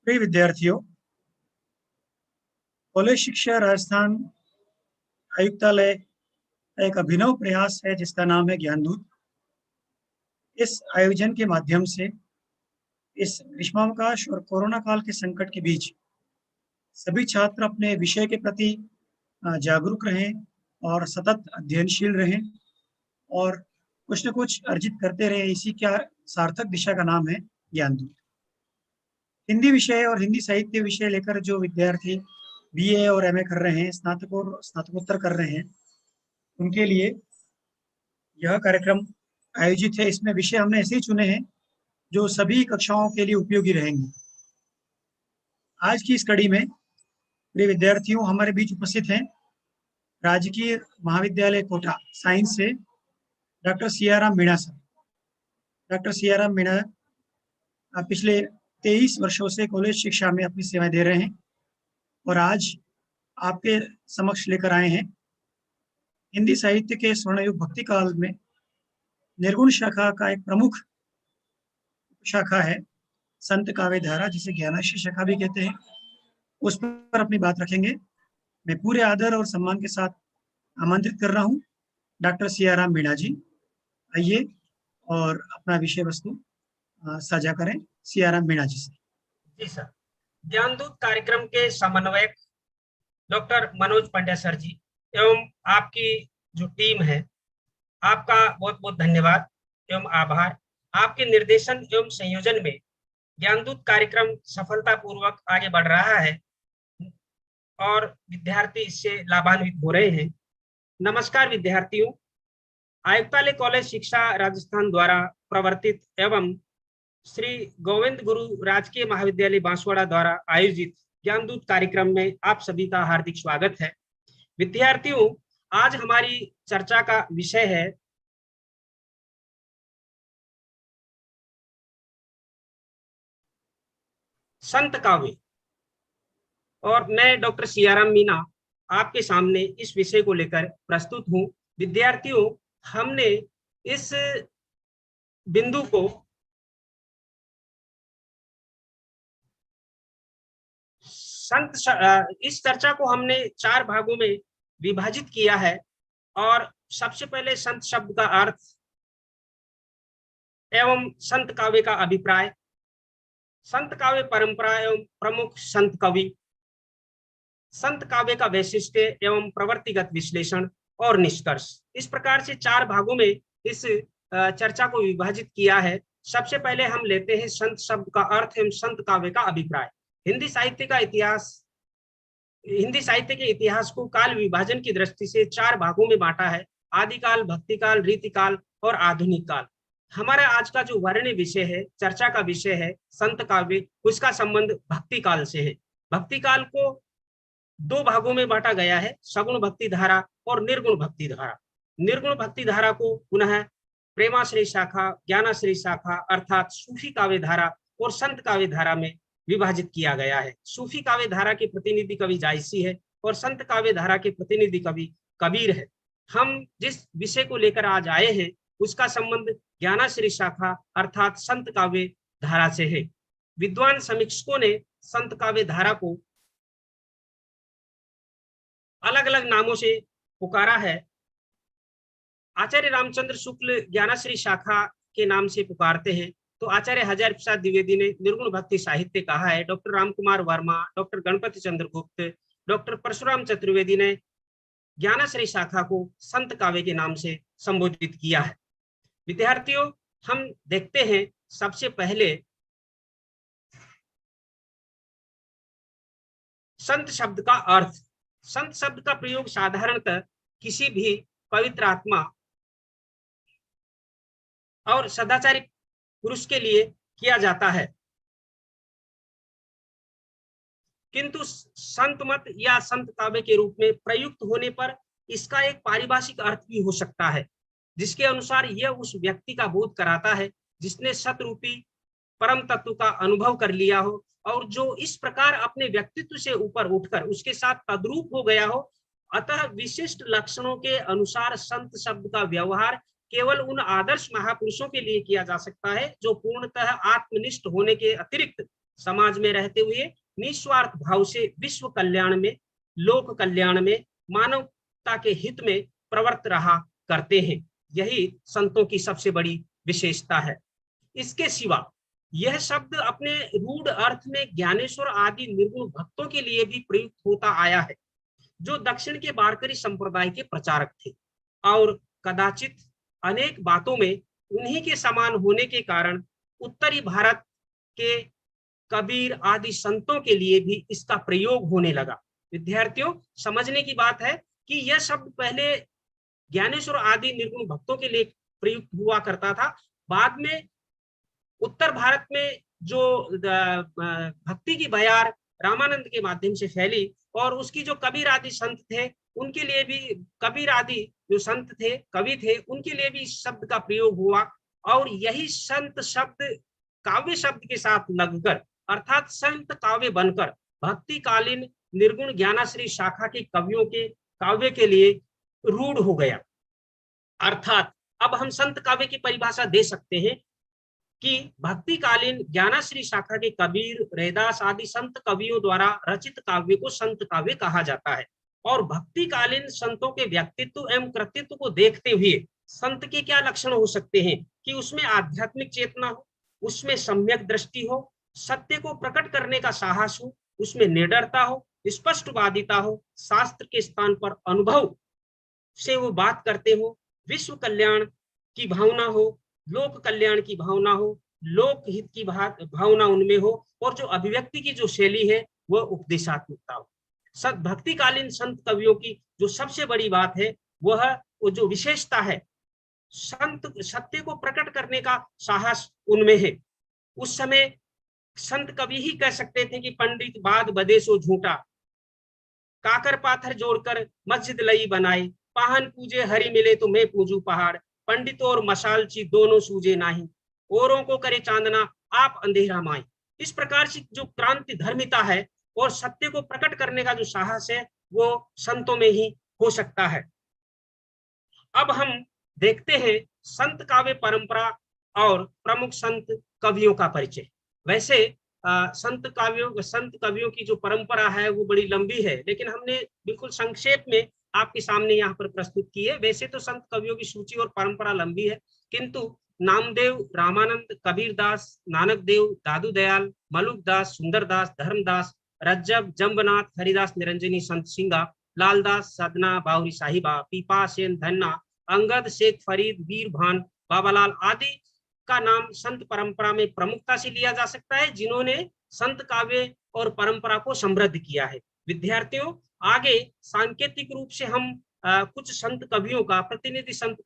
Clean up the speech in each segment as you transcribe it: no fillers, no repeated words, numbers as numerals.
प्रिय विद्यार्थियों, कॉलेज शिक्षा राजस्थान आयुक्तालय का एक अभिनव प्रयास है जिसका नाम है ज्ञानदूत। इस आयोजन के माध्यम से इस ग्रीष्मावकाश और कोरोना काल के संकट के बीच सभी छात्र अपने विषय के प्रति जागरूक रहें और सतत अध्ययनशील रहें और कुछ न कुछ अर्जित करते रहें। इसी क्या सार्थक दिशा का नाम है ज्ञानदूत। हिंदी विषय और हिंदी साहित्य विषय लेकर जो विद्यार्थी बीए और एमए कर रहे हैं, स्नातक और स्नातकोत्तर कर रहे हैं, उनके लिए यह कार्यक्रम आयोजित है। इसमें विषय हमने ऐसे ही चुने हैं जो सभी कक्षाओं के लिए उपयोगी रहेंगे। आज की इस कड़ी में प्रिय विद्यार्थियों, हमारे बीच उपस्थित हैं राजकीय महाविद्यालय कोटा साइंस से doctor Siyaram Meena sir. Doctor Siyaram Meena पिछले 23 वर्षों से कॉलेज शिक्षा में अपनी सेवाएं दे रहे हैं और आज आपके समक्ष लेकर आए हैं हिंदी साहित्य के स्वर्णयुग भक्ति काल में निर्गुण शाखा का एक प्रमुख शाखा है संत काव्य धारा, जिसे ज्ञानाश्री शाखा भी कहते हैं। उस पर अपनी बात रखेंगे। मैं पूरे आदर और सम्मान के साथ आमंत्रित कर रहा हूँ डॉक्टर सियाराम मीणा जी। आइए और अपना विषय वस्तु साझा करें। सियाराम मीणा जी से। जी सर। ज्ञानदूत कार्यक्रम के समन्वयक डॉक्टर मनोज पांड्या सर जी एवं आपकी जो टीम है, आपका बहुत बहुत धन्यवाद एवं आभार। आपके निर्देशन एवं संयोजन में ज्ञानदूत कार्यक्रम सफलतापूर्वक आगे बढ़ रहा है और विद्यार्थी इससे लाभान्वित हो रहे हैं। नमस्कार विद्यार्थियों, आयुक्तालय कॉलेज शिक्षा राजस्थान द्वारा प्रवर्तित एवं श्री गोविंद गुरु राजकीय महाविद्यालय बांसवाड़ा द्वारा आयोजित ज्ञानदूत कार्यक्रम में आप सभी का हार्दिक स्वागत है। विद्यार्थियों, आज हमारी चर्चा का विषय है संत काव्य और मैं डॉक्टर सियाराम मीणा आपके सामने इस विषय को लेकर प्रस्तुत हूं। विद्यार्थियों, हमने इस बिंदु को इस चर्चा को हमने 4 भागों में विभाजित किया है और सबसे पहले संत शब्द का अर्थ एवं संत काव्य का अभिप्राय, संत काव्य परंपरा एवं प्रमुख संत कवि, संत काव्य का वैशिष्ट्य एवं प्रवृत्तिगत विश्लेषण और निष्कर्ष। इस प्रकार से 4 भागों में इस चर्चा को विभाजित किया है। सबसे पहले हम लेते हैं संत शब्द का अर्थ एवं संत काव्य का अभिप्राय। हिंदी साहित्य के इतिहास को काल विभाजन की दृष्टि से 4 भागों में बांटा है: आदिकाल, भक्तिकाल, रीतिकाल और आधुनिक काल। हमारा आज का जो वर्ण्य विषय है, चर्चा का विषय है संत काव्य, उसका संबंध भक्ति काल से है। भक्ति काल को 2 भागों में बांटा गया है: सगुण भक्ति धारा और निर्गुण भक्ति धारा। निर्गुण भक्ति धारा को पुनः प्रेमाश्रय शाखा, ज्ञानाश्रय शाखा अर्थात सूफी काव्य धारा और संत काव्य धारा में विभाजित किया गया है। सूफी काव्य धारा के प्रतिनिधि कवि जायसी है और संत काव्य धारा के प्रतिनिधि कवि कबीर है। हम जिस विषय को लेकर आज आए हैं उसका संबंध ज्ञानाश्रय शाखा अर्थात संत काव्य धारा से है। विद्वान समीक्षकों ने संत काव्य धारा को अलग अलग नामों से पुकारा है। आचार्य रामचंद्र शुक्ल ज्ञानाश्रय शाखा के नाम से पुकारते हैं, तो आचार्य हजारी प्रसाद द्विवेदी ने निर्गुण भक्ति साहित्य कहा है। डॉक्टर रामकुमार वर्मा, डॉक्टर गणपति चंद्र गुप्त, डॉक्टर परशुराम चतुर्वेदी ने ज्ञानाश्रय शाखा को संत काव्य के नाम से संबोधित किया है। विद्यार्थियों, हम देखते हैं सबसे पहले संत शब्द का अर्थ। संत शब्द का प्रयोग साधारणतः किसी भी पवित्र आत्मा और सदाचारी पुरुष के लिए किया जाता है, किंतु संत मत या संत काव्य के रूप में प्रयुक्त होने पर इसका एक पारिभाषिक अर्थ भी हो सकता है, जिसके अनुसार यह उस व्यक्ति का बोध कराता है जिसने सतरूपी परम तत्व का अनुभव कर लिया हो और जो इस प्रकार अपने व्यक्तित्व से ऊपर उठकर उसके साथ तद्रूप हो गया हो। अतः विशिष्ट लक्षणों के अनुसार संत शब्द का व्यवहार केवल उन आदर्श महापुरुषों के लिए किया जा सकता है जो पूर्णतः आत्मनिष्ठ होने के अतिरिक्त समाज में रहते हुए निस्वार्थ भाव से विश्व कल्याण में, लोक कल्याण में, मानवता के हित में प्रवृत्त रहा करते हैं। यही संतों की सबसे बड़ी विशेषता है। इसके सिवा यह शब्द अपने रूढ़ अर्थ में ज्ञानेश्वर आदि निर्गुण भक्तों के लिए भी प्रयुक्त होता आया है, जो दक्षिण के वारकरी संप्रदाय के प्रचारक थे और कदाचित अनेक बातों में उन्हीं के समान होने के कारण उत्तरी भारत के कबीर आदि संतों के लिए भी इसका प्रयोग होने लगा। विद्यार्थियों, समझने की बात है कि यह शब्द पहले ज्ञानेश्वर आदि निर्गुण भक्तों के लिए प्रयुक्त हुआ करता था। बाद में उत्तर भारत में जो भक्ति की बयार रामानंद के माध्यम से फैली और उसकी जो कबीर आदि संत थे उनके लिए भी, कबीर आदि जो संत थे, कवि थे, उनके लिए भी इस शब्द का प्रयोग हुआ और यही संत शब्द काव्य शब्द के साथ लगकर अर्थात संत काव्य बनकर भक्तिकालीन निर्गुण ज्ञानाश्री शाखा के कवियों के काव्य के लिए रूढ़ हो गया। अर्थात अब हम संत काव्य की परिभाषा दे सकते हैं कि भक्तिकालीन ज्ञानाश्री शाखा के कबीर, रैदास आदि संत कवियों द्वारा रचित काव्य को संत काव्य कहा जाता है। और भक्तिकालीन संतों के व्यक्तित्व एवं कृतित्व को देखते हुए संत के क्या लक्षण हो सकते हैं कि उसमें आध्यात्मिक चेतना हो, उसमें सम्यक दृष्टि हो, सत्य को प्रकट करने का साहस हो, उसमें निडरता हो, स्पष्टवादिता हो, शास्त्र के स्थान पर अनुभव से वो बात करते हो, विश्व कल्याण की भावना हो, लोक कल्याण की भावना हो, लोक हित की भावना उनमें हो और जो अभिव्यक्ति की जो शैली है वह उपदेशात्मकता हो। सत भक्तिकालीन संत कवियों की जो सबसे बड़ी बात है वह वो जो विशेषता है, संत सत्य को प्रकट करने का साहस उनमें है। उस समय संत कवि ही कह सकते थे कि पंडित बाद बदे सो झूठा, काकर पाथर जोड़कर मस्जिद लई बनाई, पाहन पूजे हरि मिले तो मैं पूजू पहाड़, पंडित और मशालची दोनों सूझे नाही, औरों को करे चांदना आप अंधेरा माई। इस प्रकार से जो क्रांति धर्मिता है और सत्य को प्रकट करने का जो साहस है वो संतों में ही हो सकता है। अब हम देखते हैं संत काव्य परंपरा और प्रमुख संत कवियों का परिचय। वैसे संत कवियों की जो परंपरा है वो बड़ी लंबी है, लेकिन हमने बिल्कुल संक्षेप में आपके सामने यहाँ पर प्रस्तुत की है। वैसे तो संत कवियों की सूची और परंपरा लंबी है, किंतु नामदेव, रामानंद, कबीरदास, नानक देव, दादू दयाल, मलुकदास, सुंदरदास, धर्मदास, रज्जब, जम्बनाथ, हरिदास निरंजनी, संत सिंगा, लालदास, सदना, बाहुरी साहिबा, पीपा सेन, धन्ना, अंगद, शेख फरीद, वीर भान, बाबालाल आदि का नाम संत परंपरा में प्रमुखता से लिया जा सकता है, जिन्होंने संत काव्य और परंपरा को समृद्ध किया है। विद्यार्थियों, आगे सांकेतिक रूप से हम कुछ संत कवियों का प्रतिनिधि संत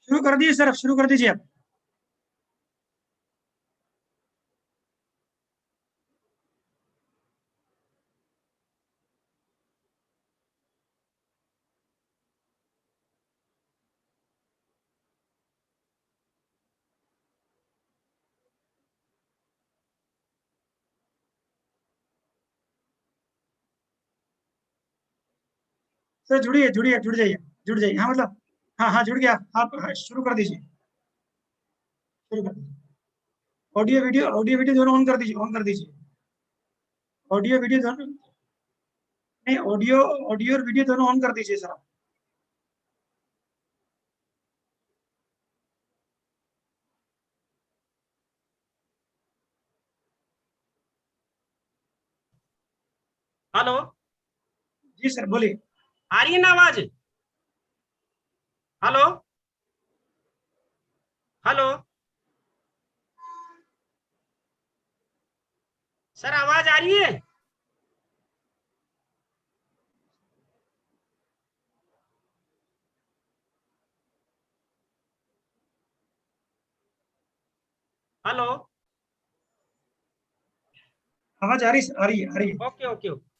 शुरू कर दीजिए सर, शुरू कर दीजिए आप। सर जुड़िए जुड़िए, जुड़ जाइए, जुड़ जाइए। हाँ मतलब, हाँ हाँ जुड़ गया आप। हाँ, शुरू कर दीजिए, शुरू कर दीजिए। ऑडियो वीडियो दोनों ऑन कर दीजिए, ऑन कर दीजिए। ऑडियो वीडियो दोनों नहीं, ऑडियो ऑडियो और वीडियो दोनों ऑन कर दीजिए सर आप। हेलो। जी सर बोलिए। आ रही है ना आवाज? हेलो हेलो सर, आवाज आ रही है? हेलो। आवाज आ रही, आ रही है, आ रही है। Okay okay okay.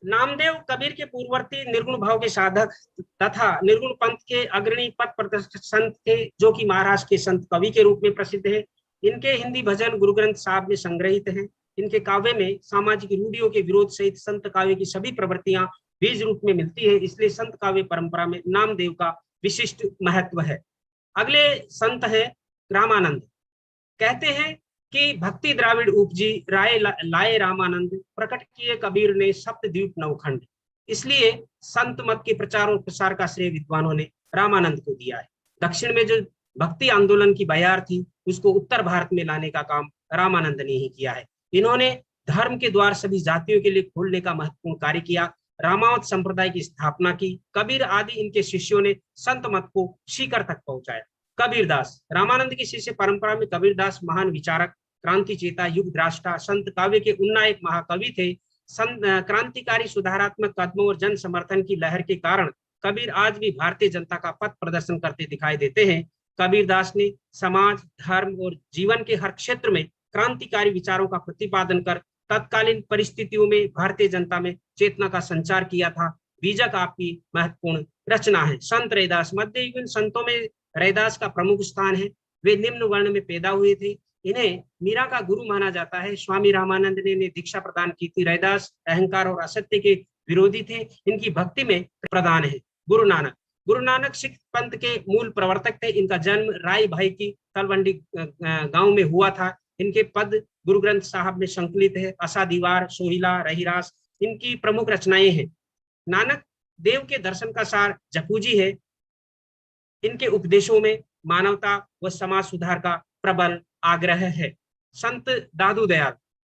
Namdev Kabir के पूर्ववर्ती निर्गुण भाव के साधक तथा निर्गुण पंथ के अग्रणी पथ प्रदर्शक संत थे, जो कि महाराष्ट्र के संत कवि के रूप में प्रसिद्ध है। इनके हिंदी भजन गुरु ग्रंथ साहब में संग्रहित हैं। इनके काव्य में सामाजिक रूढ़ियों के विरोध सहित संत काव्य की सभी प्रवृत्तियां बीज रूप में मिलती है, इसलिए संत काव्य परंपरा में नामदेव का विशिष्ट महत्व है। अगले संत है रामानंद। कहते हैं कि भक्ति द्राविड उपजी राय लाए रामानंद, प्रकट किए कबीर ने सप्तद्वीप नवखंड। इसलिए संत मत के प्रचार और प्रसार का श्रेय विद्वानों ने रामानंद को दिया है। दक्षिण में जो भक्ति आंदोलन की बयार थी, उसको उत्तर भारत में लाने का काम रामानंद ने ही किया है। इन्होंने धर्म के द्वार सभी जातियों के लिए खोलने का महत्वपूर्ण कार्य किया। रामावत संप्रदाय की स्थापना की। कबीर आदि इनके शिष्यों ने संत मत को शिखर तक पहुंचाया। कबीरदास, रामानंद की शिष्य परंपरा में कबीरदास महान विचारक, क्रांति चेता, युग द्राष्टा, संत काव्य के उन्नायक महाकवि थे। क्रांतिकारी सुधारात्मक कदमों और जन समर्थन की लहर के कारण कबीर आज भी भारतीय जनता का पथ प्रदर्शन करते दिखाई देते हैं। कबीरदास ने समाज, धर्म और जीवन के हर क्षेत्र में क्रांतिकारी विचारों का प्रतिपादन कर तत्कालीन परिस्थितियों में भारतीय जनता में चेतना का संचार किया था। बीजक आपकी महत्वपूर्ण रचना है। संत रैदास, मध्ययुगीन संतों में रैदास का प्रमुख स्थान है। वे निम्न वर्ण में पैदा हुए थे। इन्हें मीरा का गुरु माना जाता है। स्वामी रामानंद ने दीक्षा प्रदान की थी। रैदास अहंकार और असत्य के विरोधी थे। इनकी भक्ति में प्रदान है। गुरु नानक, गुरु नानक सिख पंथ के मूल प्रवर्तक थे। इनका जन्म राय भाई की तलवंडी गांव में हुआ था। इनके पद गुरु ग्रंथ साहब में संकलित है। असा दीवार, सोहिला, रहीरास इनकी प्रमुख रचनाएं हैं। नानक देव के दर्शन का सार जपूजी है। इनके उपदेशों में मानवता व समाज सुधार का प्रबल आग्रह है। संत दादू दयाल,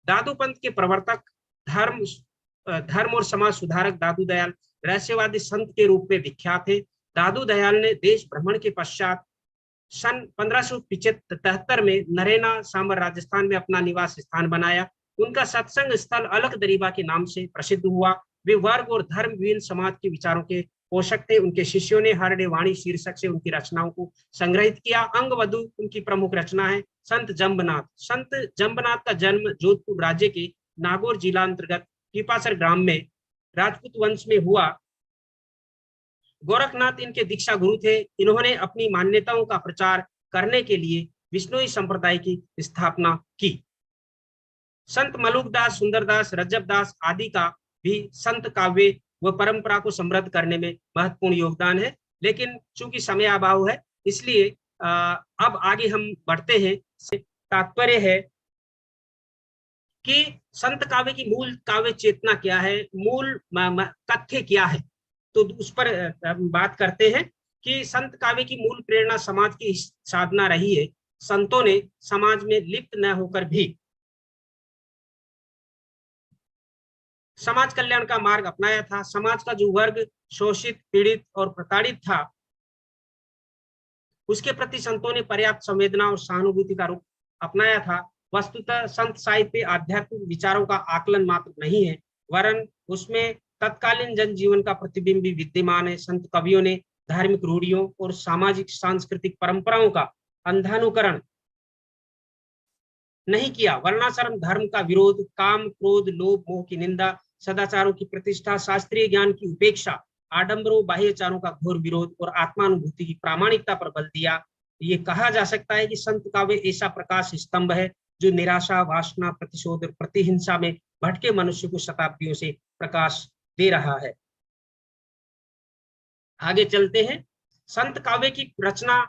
दादू पंथ के प्रवर्तक, धर्म और समाज सुधारक दादू दयाल रहस्यवादी संत के रूप में विख्यात है। दादू दयाल ने देश भ्रमण के पश्चात सन 1573 में नरेना सांबर राजस्थान में अपना निवास स्थान बनाया। उनका सत्संग स्थल अलख दरीबा के नाम से प्रसिद्ध हुआ। वे वर्ग और धर्म विहीन समाज के विचारों के पोषक थे। उनके शिष्यों ने हरडे वाणी शीर्षक से उनकी रचनाओं को संग्रहित किया। अंगवधु उनकी प्रमुख रचना है। संत जम्बनाथ, संत जम्बनाथ का जन्म जोधपुर राज्य के नागौर जिला अंतर्गत पीपासर ग्राम में राजपूत वंश में हुआ। गोरखनाथ इनके दीक्षा गुरु थे। इन्होंने अपनी मान्यताओं का प्रचार करने के लिए विष्णुई संप्रदाय की स्थापना की। संत मलुकदास, सुंदरदास, रज्जबदास आदि का भी संत काव्य व परंपरा को समृद्ध करने में महत्वपूर्ण योगदान है। लेकिन चूंकि समय अभाव है, इसलिए अब आगे हम बढ़ते हैं। तात्पर्य है कि संत काव्य की मूल काव्य चेतना क्या है, मूल तथ्य क्या है, तो उस पर बात करते हैं कि संत काव्य की मूल प्रेरणा समाज की साधना रही है। संतों ने समाज में लिप्त न होकर भी समाज कल्याण का मार्ग अपनाया था। समाज का जो वर्ग शोषित, पीड़ित और प्रताड़ित था, उसके प्रति संतों ने पर्याप्त संवेदना और सहानुभूति का रूप अपनाया था। वस्तुतः संत साहित्य आध्यात्मिक विचारों का आकलन मात्र नहीं है, वरन उसमें तत्कालीन जनजीवन का प्रतिबिंब भी विद्यमान है। संत कवियों ने धार्मिक रूढ़ियों और सामाजिक सांस्कृतिक परंपराओं का अंधानुकरण नहीं किया। वर्णाश्रम धर्म का विरोध, काम, क्रोध, लोभ, मोह की निंदा, सदाचारों की प्रतिष्ठा, शास्त्रीय ज्ञान की उपेक्षा, आडंबरों, बाह्यचारों का घोर विरोध और आत्मानुभूति की प्रामाणिकता पर बल दिया। ये कहा जा सकता है कि संत काव्य ऐसा प्रकाश स्तंभ है जो निराशा, वासना, प्रतिशोध और प्रतिहिंसा में भटके मनुष्य को शताब्दियों से प्रकाश दे रहा है। आगे चलते हैं। संत काव्य की रचना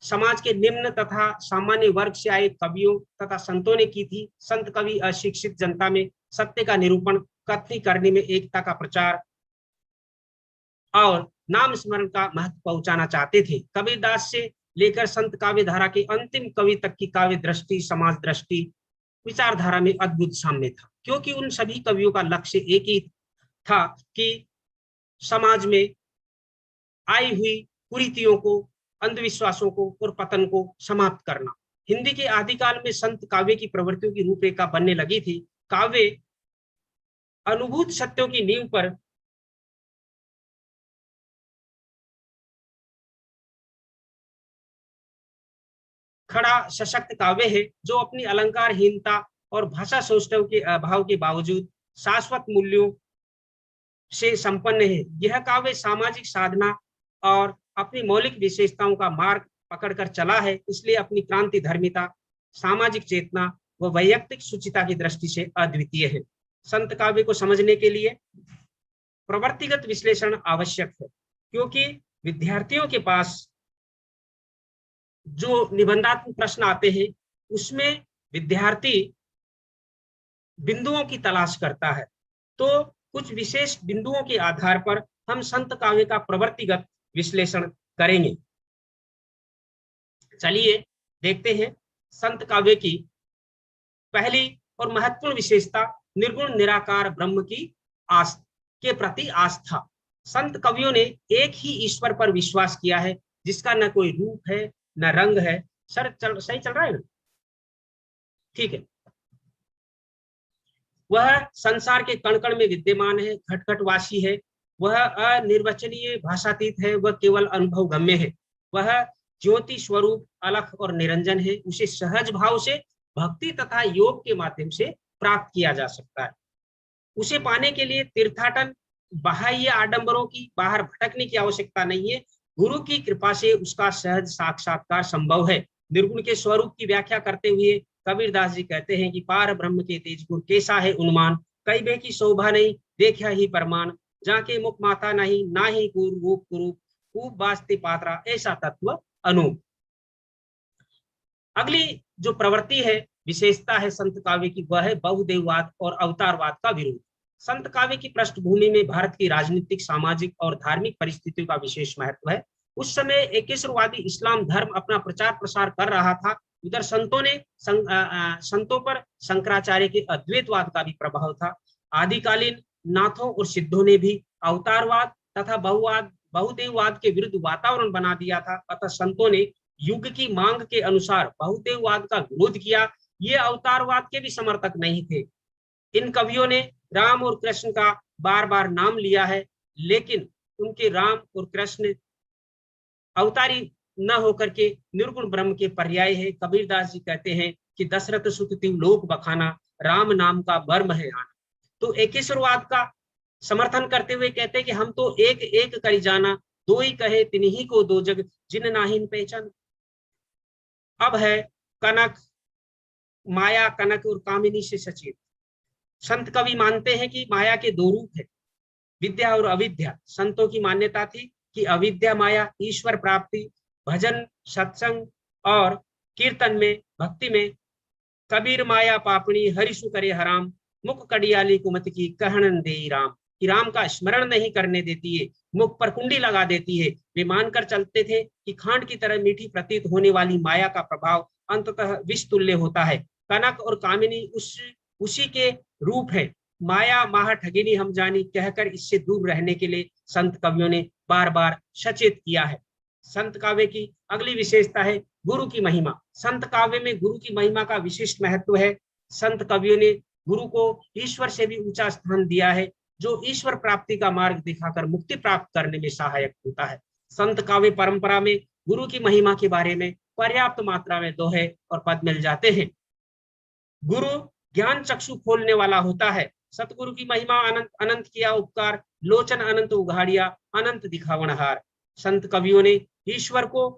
समाज के निम्न तथा सामान्य वर्ग से आए कवियों तथा संतों ने की थी। संत कवि अशिक्षित जनता में सत्य का निरूपण, कथनी करने में एकता का प्रचार और नाम स्मरण का महत्व पहुंचाना चाहते थे। कबीरदास से लेकर संत काव्य धारा के अंतिम कवि तक की काव्य दृष्टि, समाज दृष्टि, विचारधारा में अद्भुत साम्य था, क्योंकि उन सभी कवियों का लक्ष्य एक ही था कि समाज में आई हुई कुरीतियों को, अंधविश्वासों को और पतन को समाप्त करना। हिंदी के आदिकाल में संत काव्य की प्रवृत्तियों की रूपरेखा बनने लगी थी। काव्य अनुभूत सत्यों की नींव पर खड़ा सशक्त काव्य है, जो अपनी अलंकारहीनता और भाषा सौष्ठव के अभाव के बावजूद शाश्वत मूल्यों से संपन्न है। यह काव्य सामाजिक साधना और अपनी मौलिक विशेषताओं का मार्ग पकड़कर चला है, इसलिए अपनी क्रांति धर्मिता, सामाजिक चेतना व वैयक्तिक सुचिता की दृष्टि से अद्वितीय है। संत काव्य को समझने के लिए प्रवृत्तिगत विश्लेषण आवश्यक है, क्योंकि विद्यार्थियों के पास जो निबंधात्मक प्रश्न आते हैं उसमें विद्यार्थी बिंदुओं की तलाश करता है। तो कुछ विशेष बिंदुओं के आधार पर हम संत काव्य का प्रवृत्तिगत विश्लेषण करेंगे। चलिए देखते हैं। संत काव्य की पहली और महत्वपूर्ण विशेषता निर्गुण निराकार ब्रह्म की के प्रति आस्था। संत कवियों ने एक ही ईश्वर पर विश्वास किया है, जिसका न कोई रूप है न रंग है। सही चल रहा है ना? ठीक है। वह संसार के कण कण में विद्यमान है, घटघटवासी है, वह अनिर्वचनीय भाषातीत है, वह केवल अनुभव गम्य है, वह ज्योति स्वरूप अलख और निरंजन है। उसे सहज भाव से भक्ति तथा योग के माध्यम से प्राप्त किया जा सकता है। उसे पाने के लिए तीर्थाटन, बाह्य आडंबरों की बाहर भटकने की आवश्यकता नहीं है। गुरु की कृपा से उसका सहज साक्षात्कार संभव है। निर्गुण के स्वरूप की व्याख्या करते हुए कबीरदास जी कहते हैं कि पार ब्रह्म के तेज गुण कैसा है उन्मान, कई बे की शोभा नहीं देखा ही परमान, जाके मुख माता नहीं ना ही रूप कुरूप, खूब बास्ते पात्रा ऐसा तत्व अनूप। अगली जो प्रवृत्ति है, विशेषता है संत काव्य की, वह है बहुदेववाद और अवतारवाद का विरोध। संत काव्य की पृष्ठभूमि में भारत की राजनीतिक, सामाजिक और धार्मिक परिस्थितियों का विशेष महत्व है। उस समय एकेश्वरवादी इस्लाम धर्म अपना प्रचार प्रसार कर रहा था। उधर संतों पर शंकराचार्य के अद्वैतवाद का भी प्रभाव था। आदिकालीन नाथों और सिद्धों ने भी अवतारवाद तथा बहुदेववाद के विरुद्ध वातावरण बना दिया था। अतः संतों ने युग की मांग के अनुसार बहुदेववाद का विरोध किया। ये अवतारवाद के भी समर्थक नहीं थे। इन कवियों ने राम और कृष्ण का बार बार नाम लिया है, लेकिन उनके राम और कृष्ण अवतारी न होकर के निर्गुण ब्रह्म के पर्याय है। कबीरदास जी कहते हैं कि दशरथ सुत तिव लोक बखाना, राम नाम का मर्म है आना। तो एकेश्वरवाद का समर्थन करते हुए कहते हैं कि हम तो एक एक करी जाना, दो ही कहे तिन्हीं को दो जग, जिन नाहिन पहचान। अब है कनक, माया, कनक और कामिनी से सचेत। संत कवि मानते हैं कि माया के दो रूप है, विद्या और अविद्या। संतों की मान्यता थी कि अविद्या माया ईश्वर प्राप्ति, भजन, सत्संग और कीर्तन में, भक्ति में। कबीर माया पापणी हरिशु करे हराम, मुख कड़ियाली कुमत की कहन दे राम। कि राम का स्मरण नहीं करने देती है, मुख पर कुंडी लगा देती है। वे मानकर चलते थे कि खांड की तरह मीठी प्रतीत होने वाली माया का प्रभाव अंततः विष तुल्य होता है। कनक और कामिनी उसी के रूप है। माया माह ठगिनी हम जानी कहकर इससे दूर रहने के लिए संत कवियों ने बार बार सचेत किया है। संत काव्य की अगली विशेषता है गुरु की महिमा। संत काव्य में गुरु की महिमा का विशिष्ट महत्व है। संत कवियों ने गुरु को ईश्वर से भी ऊंचा स्थान दिया है, जो ईश्वर प्राप्ति का मार्ग दिखाकर मुक्ति प्राप्त करने में सहायक होता है। संत काव्य परंपरा में गुरु की महिमा के बारे में पर्याप्त मात्रा में दोहे और पद मिल जाते हैं। गुरु ज्ञान चक्षु खोलने वाला होता है। सतगुरु की महिमा अनंत, अनंत किया उपकार, लोचन अनंत उघाड़िया, अनंत दिखावनहार। संत कवियों ने ईश्वर को,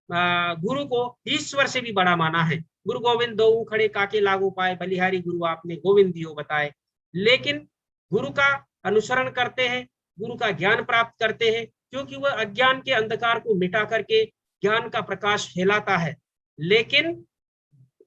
गुरु को ईश्वर से भी बड़ा माना है। गुरु गोविंद दो खड़े काके लागू पाए, बलिहारी गुरु आपने गोविंद दियो बताए। लेकिन गुरु का अनुसरण करते हैं, गुरु का ज्ञान प्राप्त करते हैं, क्योंकि वह अज्ञान के अंधकार को मिटा करके ज्ञान का प्रकाश फैलाता है। लेकिन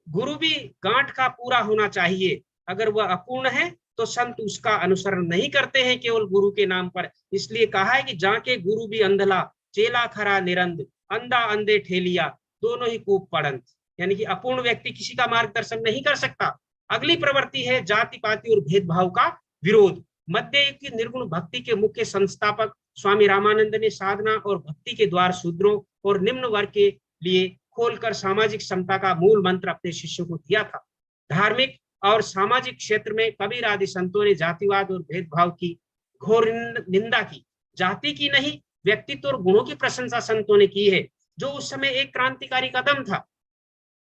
गुरु भी गांठ का पूरा होना चाहिए। अगर वह अपूर्ण है तो संत उसका अनुसरण नहीं करते हैं केवल गुरु के नाम पर। इसलिए कहा है कि जाके गुरु भी अंधला, चेला खरा निरंद, अंधा अंधे ठेलिया, दोनों ही कूप पड़ंत। यानी कि अपूर्ण व्यक्ति किसी का मार्गदर्शन नहीं कर सकता। अगली प्रवृत्ति है जाति पाति और भेदभाव का विरोध। मध्य युग की निर्गुण भक्ति के मुख्य संस्थापक स्वामी रामानंद ने साधना और भक्ति के द्वार शूद्रों और निम्न वर्ग के लिए खोलकर सामाजिक समता का मूल मंत्र अपने शिष्यों को दिया था। धार्मिक और सामाजिक क्षेत्र में कबीर आदि संतों ने जातिवाद और भेदभाव की घोर निंदा की। जाति की नहीं, व्यक्तित्व और गुणों की प्रशंसा संतों ने की है, जो उस समय एक क्रांतिकारी कदम था।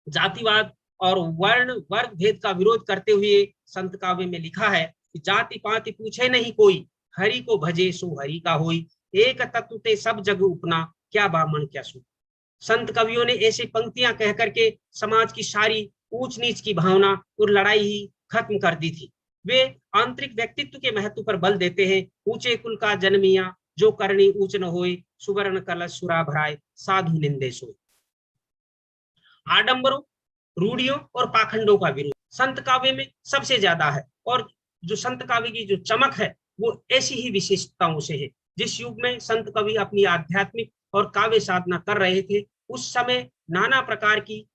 जातिवाद और वर्ण वर्ग भेद का विरोध करते हुए संत काव्य में लिखा है कि जाति पाति पूछे नहीं कोई, हरि को भजे सो हरि का होई, एक तत्व ते सब जग उपना, क्या बामण क्या सू। संत कवियों ने ऐसी पंक्तियां कह करके समाज की सारी ऊंच नीच की भावना और लड़ाई ही खत्म कर दी थी। वे आंतरिक व्यक्तित्व के महत्व पर बल देते हैं। ऊंचे कुल का जन्मिया, जो करनी ऊंच न होए, सुवर्ण कलश सुरा भराए, साधु निंदे सोए। आडंबरों, रूढ़ियों और पाखंडों का विरोध संत काव्य में सबसे ज्यादा है, और जो संत काव्य की जो चमक है वो ऐसी ही विशेषताओं से है। जिस युग में संत कवि अपनी आध्यात्मिक और काव्य साधना कर रहे थे, उस समय नाना प्रकार की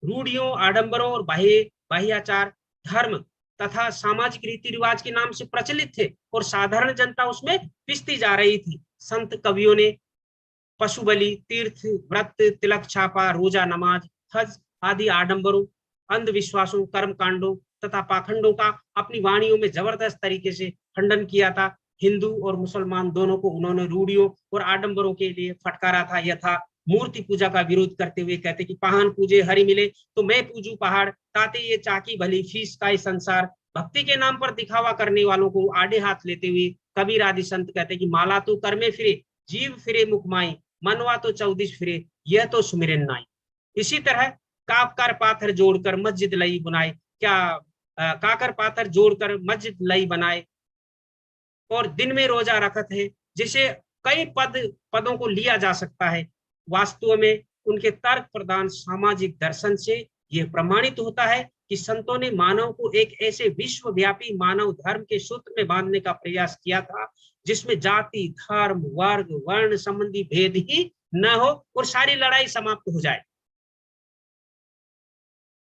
रूढ़ियों, आडंबरों और बाह्याचार, धर्म तथा सामाजिक रीति रिवाज के नाम से प्रचलित थे, और साधारण जनता उसमें पिसती जा रही थी। संत कवियों ने पशु बलि, तीर्थ व्रत, तिलक छापा, रोजा, नमाज, हज आदि आडंबरों, अंधविश्वासों, कर्म कांडों तथा पाखंडों का अपनी वाणियों में जबरदस्त तरीके से खंडन किया था। हिंदू और मुसलमान दोनों को उन्होंने रूढ़ियों और आडंबरों के लिए फटकारा था। यथा मूर्ति पूजा का विरोध करते हुए कहते कि पहान पूजे हरि मिले तो मैं पूजू पहाड़, ताते ये चाकी भली फीस का संसार। भक्ति के नाम पर दिखावा करने वालों को आड़े हाथ लेते हुए कबीर आदि संत कहते कि माला तो कर में फिरे, जीव फिरे मुखमाई, मनवा तो चौदिश फिरे, यह तो सुमिरन नाई। इसी तरह काकर पाथर जोड़कर मस्जिद लई बनाए, काकर पाथर जोड़कर मस्जिद लई बनाए, और दिन में रोजा रखत है, जिसे कई पदों को लिया जा सकता है। वास्तव में उनके तर्क प्रदान सामाजिक दर्शन से यह प्रमाणित होता है कि संतों ने मानव को एक ऐसे विश्वव्यापी मानव धर्म के सूत्र में बांधने का प्रयास किया था, जिसमें जाति, धर्म, वर्ग, वर्ण संबंधी भेद ही न हो और सारी लड़ाई समाप्त हो जाए।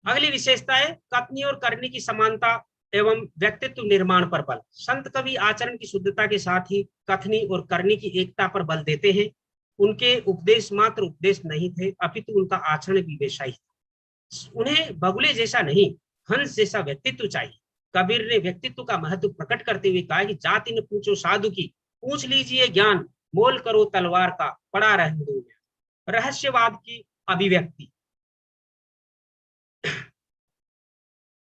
अगली विशेषता है कथनी और करनी की समानता एवं व्यक्तित्व निर्माण पर बल। संत कवि आचरण की शुद्धता के साथ ही कथनी और करनी की एकता पर बल देते हैं। उनके उपदेश मात्र उपदेश नहीं थे, अपितु उनका आचरण भी वैसा ही था। उन्हें बगुले जैसा नहीं, हंस जैसा व्यक्तित्व चाहिए। कबीर ने व्यक्तित्व का महत्व प्रकट करते हुए कहा कि जाति न पूछो साधु की, पूछ लीजिए ज्ञान, मोल करो तलवार का, पड़ा रहने दो। रहस्यवाद की अभिव्यक्ति,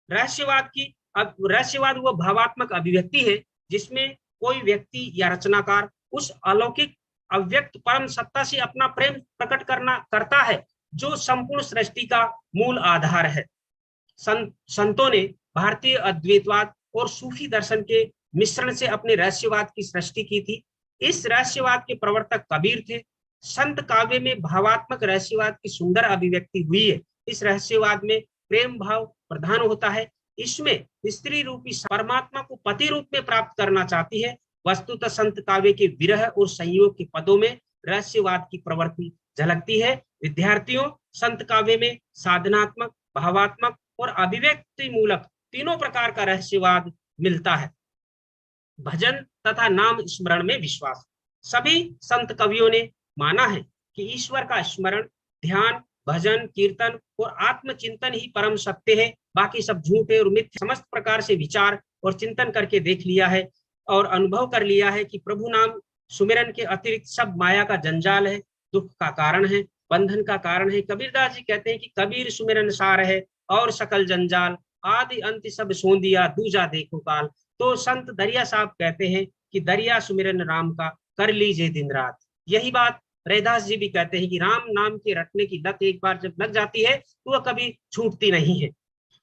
रहस्यवाद वह भावात्मक अभिव्यक्ति है जिसमें कोई व्यक्ति या रचनाकार उस अलौकिक अव्यक्त परम सत्ता से अपना प्रेम प्रकट करता है जो संपूर्ण सृष्टि का मूल आधार है। संतों ने भारतीय अद्वैतवाद और सूफी दर्शन के मिश्रण से अपने रहस्यवाद की सृष्टि की थी। इस रहस्यवाद के प्रवर्तक कबीर थे। संत काव्य में भावात्मक रहस्यवाद की सुंदर अभिव्यक्ति हुई है। इस रहस्यवाद में प्रेम भाव प्रधान होता है। इसमें स्त्री रूपी परमात्मा को पति रूप में प्राप्त करना चाहती है। वस्तुतः संत काव्य के विरह और संयोग के पदों में रहस्यवाद की प्रवृत्ति झलकती है। विद्यार्थियों, संत काव्य में साधनात्मक, भावात्मक और अभिव्यक्ति मूलक तीनों प्रकार का रहस्यवाद मिलता है। भजन तथा नाम स्मरण में विश्वास। सभी संत कवियों ने माना है कि ईश्वर का स्मरण, ध्यान, भजन, कीर्तन और आत्मचिंतन ही परम सत्य है। बाकी सब झूठे और मिथ्या। समस्त प्रकार से विचार और चिंतन करके देख लिया है और अनुभव कर लिया है कि प्रभु नाम सुमिरन के अतिरिक्त सब माया का जंजाल है, दुख का कारण है, बंधन का कारण है। कबीरदास जी कहते हैं कि कबीर सुमिरन सार है और सकल जंजाल, आदि अंत सब सो दिया दूजा देखो काल। तो संत दरिया साहब कहते हैं कि दरिया सुमिरन राम का, कर लीजिए दिन रात। यही बात रैदास जी भी कहते हैं कि राम नाम के रटने की लत एक बार जब लग जाती है तो वह कभी छूटती नहीं है।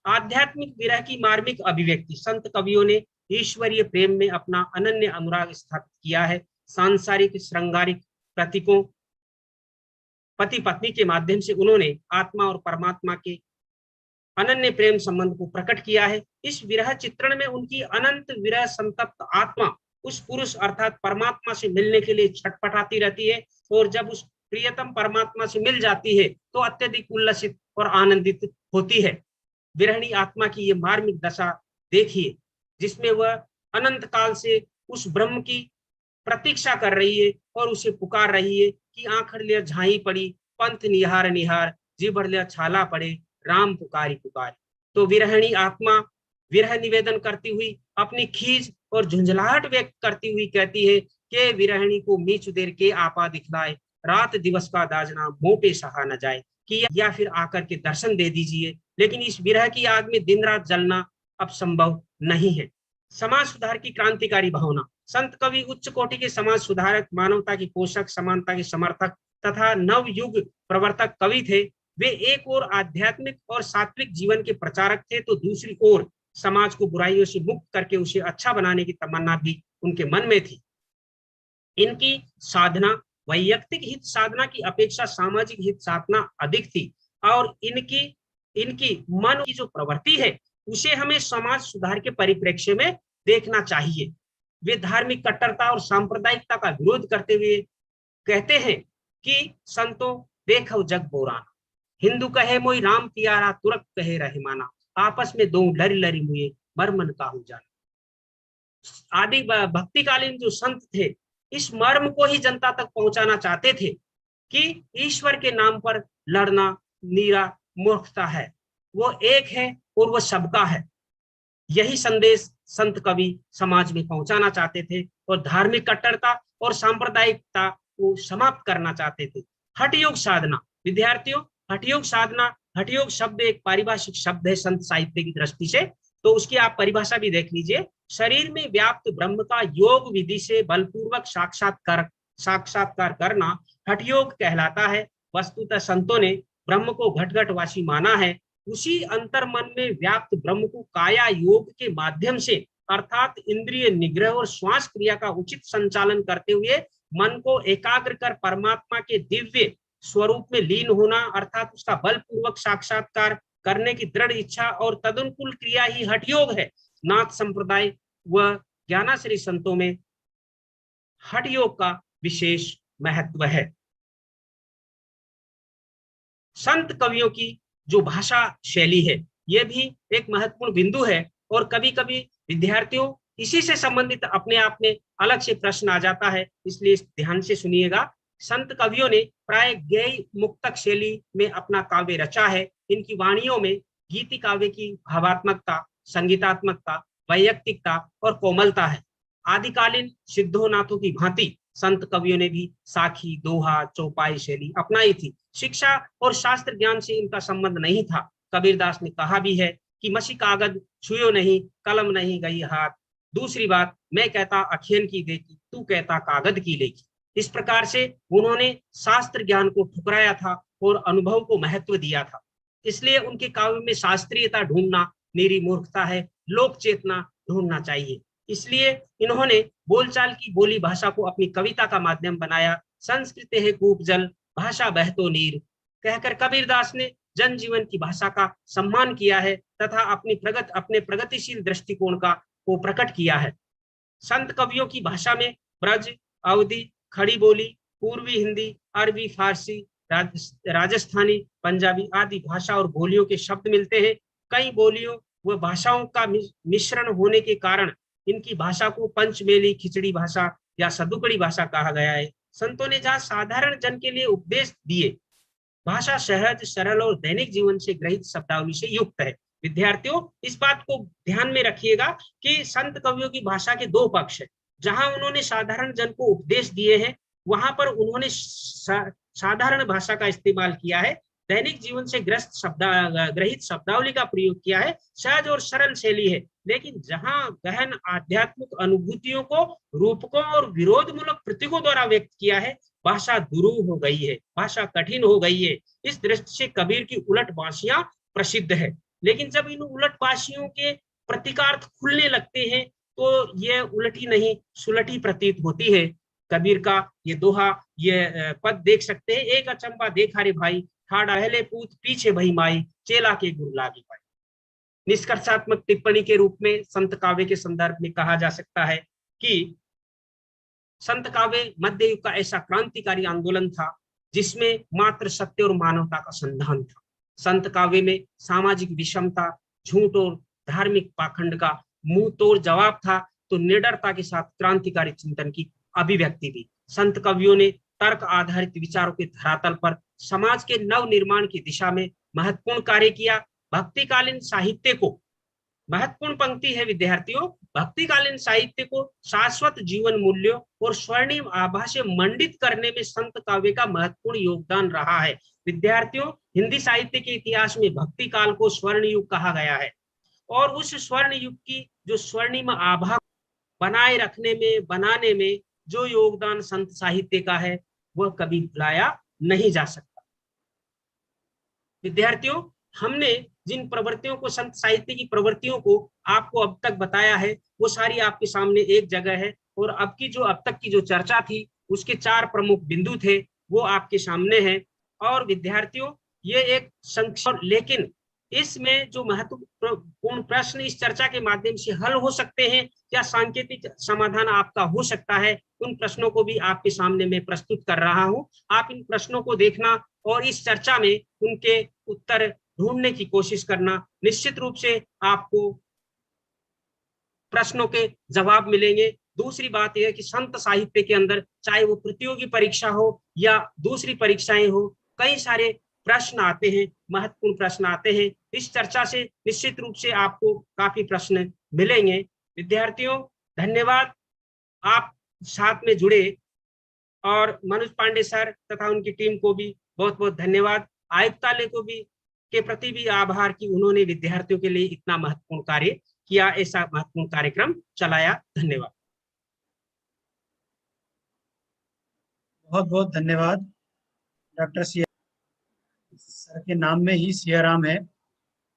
आध्यात्मिक विरह की मार्मिक अभिव्यक्ति। संत कवियों ने ईश्वरीय प्रेम में अपना अनन्य अनुराग स्थापित किया है। सांसारिक श्रृंगारिक प्रतीकों, पति पत्नी के माध्यम से उन्होंने आत्मा और परमात्मा के अनन्य प्रेम संबंध को प्रकट किया है। इस विरह चित्रण में उनकी अनंत विरह संतप्त आत्मा उस पुरुष अर्थात परमात्मा से मिलने के लिए छटपटाती रहती है, और जब उस प्रियतम परमात्मा से मिल जाती है तो अत्यधिक उल्लसित और आनंदित होती है। विरहणी आत्मा की ये मार्मिक दशा देखिए, जिसमें वह अनंत काल से उस ब्रह्म की प्रतीक्षा कर रही है और उसे पुकार रही है कि आंखड़ लिया झाई पड़ी, पंथ निहार निहार, जी भर लिया छाला पड़े, राम पुकारी पुकारी। तो विरहिणी आत्मा विरह निवेदन करती हुई अपनी खीज और झुंझलाहट व्यक्त करती हुई कहती है कि विरहिणी को मीच देर के आपा दिखलाए, रात दिवस का दाजना मुंह पे सहा न जाए, कि या फिर आकर के दर्शन दे दीजिए। लेकिन इस विरह की आग में दिन रात जलना अब संभव नहीं है। समाज सुधार की क्रांतिकारी भावना। संत कवि उच्च कोटि के समाज सुधारक, मानवता की पोषक, समानता के समर्थक तथा नव युग प्रवर्तक कवि थे। वे एक ओर आध्यात्मिक और सात्विक जीवन के प्रचारक थे, तो दूसरी ओर समाज को बुराइयों से मुक्त करके उसे अच्छा बनाने की तमन्ना भी उनके मन में थी। इनकी साधना वैयक्तिक हित साधना की अपेक्षा सामाजिक हित साधना अधिक थी, और इनकी इनकी मन की जो प्रवृत्ति है उसे हमें समाज सुधार के परिप्रेक्ष्य में देखना चाहिए। वे धार्मिक कट्टरता और सांप्रदायिकता का विरोध करते हुए कहते हैं कि संतों देखो जग बोराना, हिंदू कहे मोई राम प्यारा, तुरक कहे रहे माना, आपस में दो लरी लरी मुए, मरमन काहू जाना। आदि भक्तिकालीन जो संत थे इस मर्म को ही जनता तक पहुंचाना चाहते थे कि ईश्वर के नाम पर लड़ना नीरा मूर्खता है, वो एक है और वो सबका है। यही संदेश संत कवि समाज में पहुंचाना चाहते थे और धार्मिक कट्टरता और सांप्रदायिकता को समाप्त करना चाहते थे। हठयोग साधना। विद्यार्थियों, हठयोग साधना, हठयोग शब्द एक पारिभाषिक शब्द है संत साहित्य की दृष्टि से, तो उसकी आप परिभाषा भी देख लीजिए। शरीर में व्याप्त ब्रह्म का योग विधि से बलपूर्वक साक्षात्कार करना हठयोग कहलाता है। वस्तुतः संतों ने ब्रह्म को घट घटवासी माना है। उसी अंतर मन में व्याप्त ब्रह्म को काया योग के माध्यम से अर्थात इंद्रिय निग्रह और श्वास क्रिया का उचित संचालन करते हुए मन को एकाग्र कर परमात्मा के दिव्य स्वरूप में लीन होना अर्थात उसका बलपूर्वक साक्षात्कार करने की दृढ़ इच्छा और तदनुकूल क्रिया ही हठयोग है। नाथ संप्रदाय व ज्ञानाश्री संतों में हठयोग का विशेष महत्व है। संत कवियों की जो भाषा शैली है यह भी एक महत्वपूर्ण बिंदु है, और कभी कभी विद्यार्थियों इसी से संबंधित अपने आप में अलग से प्रश्न आ जाता है, इसलिए ध्यान से सुनिएगा। संत कवियों ने प्राय गेय मुक्तक शैली में अपना काव्य रचा है। इनकी वाणियों में गीति काव्य की भावात्मकता, संगीतात्मकता, वैयक्तिकता और कोमलता है। आदिकालीन सिद्धोनाथों की भांति संत कवियों ने भी साखी, दोहा, चौपाई शैली अपनाई थी। शिक्षा और शास्त्र ज्ञान से इनका संबंध नहीं था। कबीरदास ने कहा भी है कि मसी कागज छुयो नहीं, कलम नहीं गई हाथ। दूसरी बात, मैं कहता अखियन की देखी, तू कहता कागज की लेखी। इस प्रकार से उन्होंने शास्त्र ज्ञान को ठुकराया था और अनुभव को महत्व दिया था। इसलिए उनके काव्य में शास्त्रीयता ढूंढना मेरी मूर्खता है, लोक चेतना ढूंढना चाहिए। इसलिए इन्होंने बोलचाल की बोली भाषा को अपनी कविता का माध्यम बनाया। संस्कृत है कूप जल, भाषा बहतो नीर कहकर कबीरदास ने जनजीवन की भाषा का सम्मान किया है तथा अपने प्रगतिशील दृष्टिकोण को प्रकट किया है। संत कवियों की भाषा में ब्रज, अवधी, खड़ी बोली, पूर्वी हिंदी, अरबी, फारसी, राजस्थानी, पंजाबी आदि भाषा और बोलियों के शब्द मिलते हैं। कई बोलियों व भाषाओं का मिश्रण होने के कारण इनकी भाषा को पंचमेली, खिचड़ी भाषा या सदुकड़ी भाषा कहा गया है। संतों ने जहाँ साधारण जन के लिए उपदेश दिए, भाषा सहज, सरल और दैनिक जीवन से ग्रहित शब्दावली से युक्त है। विद्यार्थियों, इस बात को ध्यान में रखिएगा कि संत कवियों की भाषा के दो पक्ष है। जहां उन्होंने साधारण जन को उपदेश दिए हैं वहां पर उन्होंने साधारण भाषा का इस्तेमाल किया है, दैनिक जीवन से ग्रहित शब्दावली का प्रयोग किया है, सहज और सरल शैली है। लेकिन जहां गहन आध्यात्मिक अनुभूतियों को रूपकों और विरोध मूलक प्रतीकों द्वारा व्यक्त किया है, भाषा दुरूह हो गई है, भाषा कठिन हो गई है। इस दृष्टि से कबीर की उलट बाशियां प्रसिद्ध है। लेकिन जब इन उलट बाशियों के प्रतीकार्थ खुलने लगते हैं तो ये उलटी नहीं सुलटी प्रतीत होती है। कबीर का ये दोहा, ये पद देख सकते हैं। एक अचंबा देखा रे भाई, ठाड़ा पहले पूत पीछे भई माई, चेला के गुरु लागी पाई। निष्कर्षात्मक टिप्पणी के रूप में संत काव्य के संदर्भ में कहा जा सकता है कि संत काव्य मध्य युग का ऐसा क्रांतिकारी आंदोलन था जिसमें मात्र सत्य और मानवता का संधान था। संत काव्य में सामाजिक विषमता, झूठ और धार्मिक पाखंड का मुंह तोड़ जवाब था, तो निडरता के साथ क्रांतिकारी चिंतन की अभिव्यक्ति भी। संत कवियों ने तर्क आधारित विचारों के धरातल पर समाज के नव निर्माण की दिशा में महत्वपूर्ण कार्य किया। भक्तिकालीन साहित्य को, महत्वपूर्ण पंक्ति है विद्यार्थियों, भक्तिकालीन साहित्य को शाश्वत जीवन मूल्यों और स्वर्णिम आभा से मंडित करने में संत काव्य का महत्वपूर्ण योगदान रहा है। विद्यार्थियों, हिंदी साहित्य के इतिहास में भक्ति काल को स्वर्ण युग कहा गया है और उस स्वर्ण युग की जो स्वर्णिम आभा बनाए रखने में, बनाने में जो योगदान संत साहित्य का है वह कभी भुलाया नहीं जा सकता। विद्यार्थियों, हमने जिन प्रवृत्तियों को, संत साहित्य की प्रवृत्तियों को आपको अब तक बताया है वो सारी आपके सामने एक जगह है और अब तक की जो चर्चा थी उसके 4 प्रमुख बिंदु थे वो आपके सामने हैं। और विद्यार्थियों, ये एक संक्षिप्त, लेकिन इसमें जो महत्वपूर्ण प्रश्न इस चर्चा के माध्यम से हल हो सकते हैं या सांकेतिक समाधान आपका हो सकता है, उन प्रश्नों को भी आपके सामने मैं प्रस्तुत कर रहा हूं। आप इन प्रश्नों को देखना और इस चर्चा में उनके उत्तर ढूंढने की कोशिश करना। निश्चित रूप से आपको प्रश्नों के जवाब मिलेंगे। दूसरी बात यह है कि संत साहित्य के अंदर, चाहे वो प्रतियोगी परीक्षा हो या दूसरी परीक्षाएं हो, कई सारे प्रश्न आते हैं, महत्वपूर्ण प्रश्न आते हैं। इस चर्चा से निश्चित रूप से आपको काफी प्रश्न मिलेंगे। विद्यार्थियों, धन्यवाद, आप साथ में जुड़े, और मनोज पांडे सर तथा उनकी टीम को भी बहुत बहुत धन्यवाद। आयुक्तालय को भी के प्रति भी आभार कि उन्होंने विद्यार्थियों के लिए इतना महत्वपूर्ण कार्य किया, ऐसा महत्वपूर्ण कार्यक्रम चलाया। धन्यवाद। बहुत बहुत धन्यवाद। डॉक्टर सिया सर के नाम में ही सियाराम है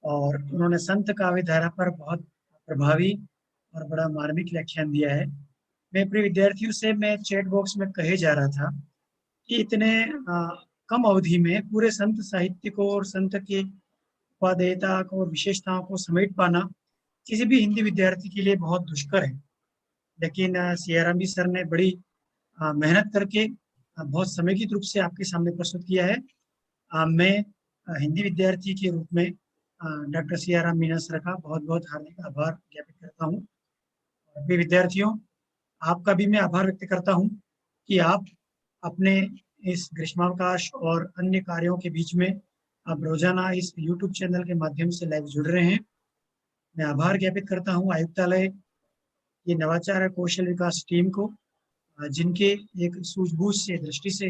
और उन्होंने संत काव्य धारा पर बहुत प्रभावी और बड़ा मार्मिक व्याख्यान दिया है। मैं अपने विद्यार्थियों से, मैं चैट बॉक्स में कहे जा रहा था कि इतने कम अवधि में पूरे संत साहित्य को और संत के उपादेयता को और विशेषताओं को समेट पाना किसी भी हिंदी विद्यार्थी के लिए बहुत दुष्कर है। लेकिन सियाराम जी सर ने बड़ी मेहनत करके बहुत समेकित रूप से आपके सामने प्रस्तुत किया है। मैं हिंदी विद्यार्थी के रूप में डॉक्टर सियाराम मीना सर का बहुत बहुत हार्दिक आभार ज्ञापित करता हूँ। अपने विद्यार्थियों, आपका भी मैं आभार व्यक्त करता हूँ कि आप अपने इस ग्रीष्मावकाश और अन्य कार्यों के बीच में आप रोजाना इस YouTube चैनल के माध्यम से लाइव जुड़ रहे हैं। मैं आभार ज्ञापित करता हूँ आयुक्तालय, ये नवाचार कौशल विकास टीम को, जिनके एक सूझबूझ से, दृष्टि से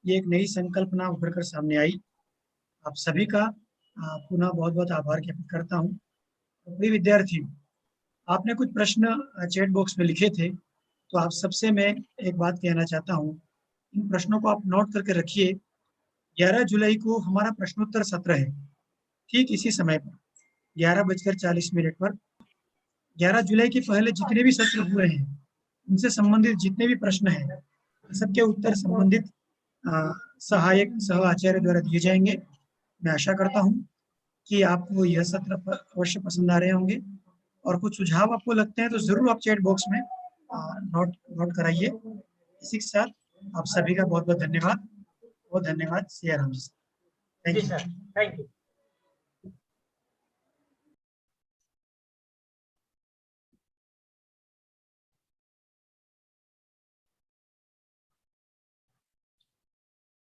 ये एक नई संकल्पना उभर कर सामने आई। आप सभी का पुनः बहुत बहुत आभार ज्ञापित करता हूँ। प्रिय विद्यार्थियों, आपने कुछ प्रश्न चैट बॉक्स में लिखे थे, तो आप सबसे मैं एक बात कहना चाहता हूँ, इन प्रश्नों को आप नोट करके रखिए। 11 जुलाई को हमारा प्रश्नोत्तर सत्र है, ठीक इसी समय पर 11:40 पर। 11 जुलाई के पहले जितने भी सत्र हुए हैं उनसे संबंधित जितने भी प्रश्न हैं, सबके उत्तर संबंधित सहायक सह आचार्य द्वारा दिए जाएंगे। मैं आशा करता हूँ कि आपको यह सत्र अवश्य पसंद आ रहे होंगे, और कुछ सुझाव आपको लगते हैं तो जरूर आप चैट बॉक्स में नोट कराइए। इसी के साथ आप सभी का बहुत बहुत धन्यवाद। बहुत धन्यवाद। सियाराम जी, थैंक यू। Thank you.